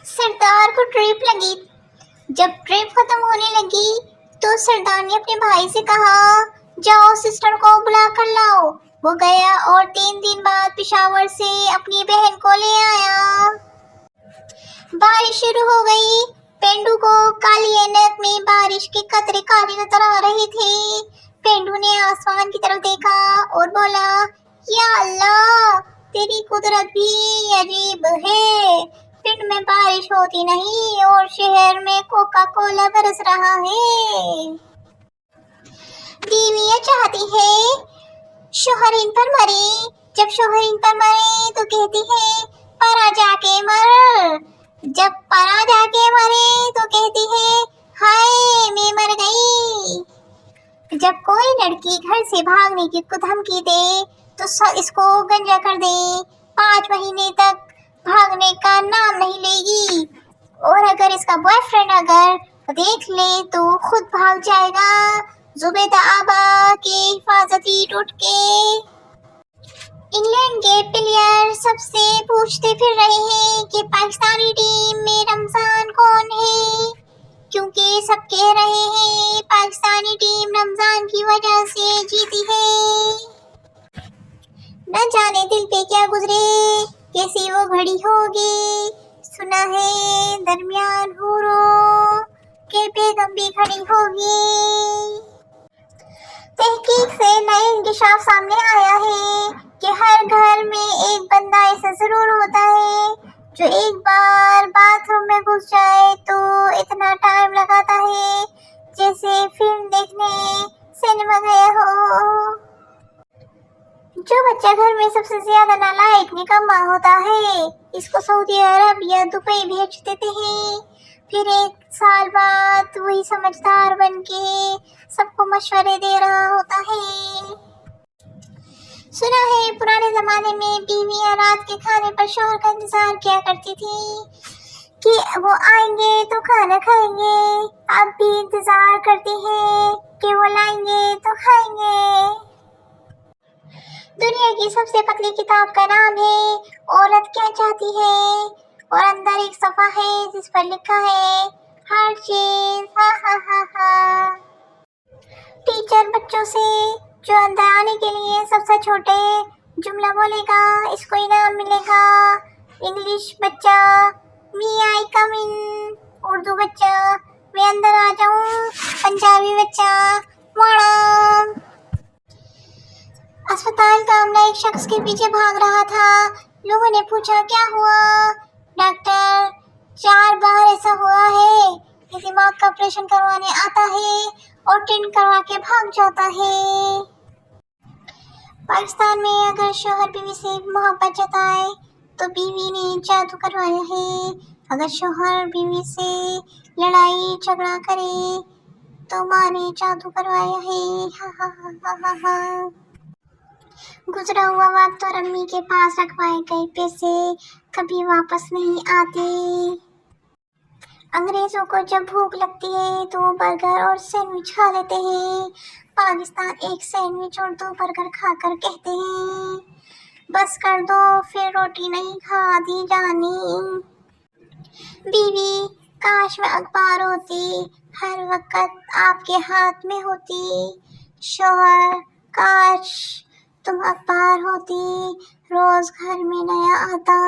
सरदार को ट्रिप लगी। जब ट्रिप खत्म होने लगी तो सरदार ने अपने भाई से कहा, जाओ सिस्टर को बुला कर लाओ। वो गया और 3 दिन बाद पेशावर से अपनी बहन को ले आया। बारिश शुरू हो गई। पेंडू को काली ऐनक में बारिश के कतरे काले नजर आ रहे थे। पेंडू ने आसमान की तरफ देखा और बोला, या अल्लाह, तेरी कुदरत भी अजीब है। पिंड में बारिश होती नहीं और शहर में कोका कोला बरस रहा है। बीवियां चाहती है शोहर इन पर मरे। जब शोहर इन पर मरे तो कहती है, परा जाके मर। जब परा जाके मरे तो कहती है, हाय मैं मर गई। जब कोई लड़की घर से भागने की धमकी दे तो इसको गंजा कर दे। 5 महीने तक भागने का नाम नहीं लेगी और अगर इसका बॉयफ्रेंड अगर देख ले तो खुद भाग जाएगा। जुबैदा आबा के हिफाजती टोटके। इंग्लैंड के प्लेयर सबसे पूछते फिर रहे हैं कि पाकिस्तानी टीम में रमजान कौन है, क्योंकि सब कह रहे हैं पाकिस्तानी टीम रमजान की वजह से जीती है। न जाने दिल पे क्या गुजरे, कैसी वो घड़ी होगी। सुना है दरमियान हूरों के बेगम भी खड़ी होगी। तहकीक से नया इंकशाफ सामने आया है कि हर घर में एक बंदा ऐसा जरूर होता है जो एक बार बाथरूम में घुस जाए तो इतना टाइम लगाता है जैसे फिल्म देखने सिनेमा गया हो। जो बच्चा घर में सबसे ज्यादा नालायक निकम्मा होता है, इसको सऊदी अरब या दुबई भेज देते हैं। फिर 1 साल बाद वही समझदार बनके सबको मशवरे दे रहा होता है। सुना है पुराने जमाने में बीवियां रात के खाने पर शौहर का इंतजार किया करती थी कि वो आएंगे तो खाना खाएंगे। अब भी इंतजार करती हैं कि वो लाएंगे तो खाएंगे। दुनिया की सबसे पतली किताब का नाम है औरत क्या चाहती है और अंदर एक सफ़ा है जिस पर लिखा है हर चीज। हा हा हा हा। टीचर बच्चों से जो अंदर आने के लिए सबसे छोटे जुमला बोलेगा इसको इनाम मिलेगा। इंग्लिश बच्चा, मी आई कम इन। उर्दू बच्चा, मैं अंदर आ जाऊं। पंजाबी बच्चा, मैडम। अस्पताल का अमला एक शख्स के पीछे भाग रहा था। लोगों ने पूछा, क्या हुआ? डॉक्टर, 4 बार ऐसा हुआ है कि दिमाग का ऑपरेशन करवाने आता है और टेंट करवा के भाग जाता है। पाकिस्तान में अगर शौहर बीवी से मोहब्बत जताए तो बीवी ने जादू करवाया है। अगर शौहर बीवी से लड़ाई झगड़ा करे तो माँ ने जादू करवाया है। हा हा हा हा हा हा। गुजरा हुआ वक्त और अम्मी के पास रखवाए गए पैसे कभी वापस नहीं आते। अंग्रेजों को जब भूख लगती है तो वो बर्गर और सैंडविच खा लेते हैं। पाकिस्तान एक सैंडविच और 2 बर्गर खाकर कहते हैं, बस कर दो फिर रोटी नहीं खा दी जानी। बीवी, काश मैं अखबार होती, हर वक्त आपके हाथ में होती। शौहर, काश तुम अखबार होती, रोज घर में नया आता।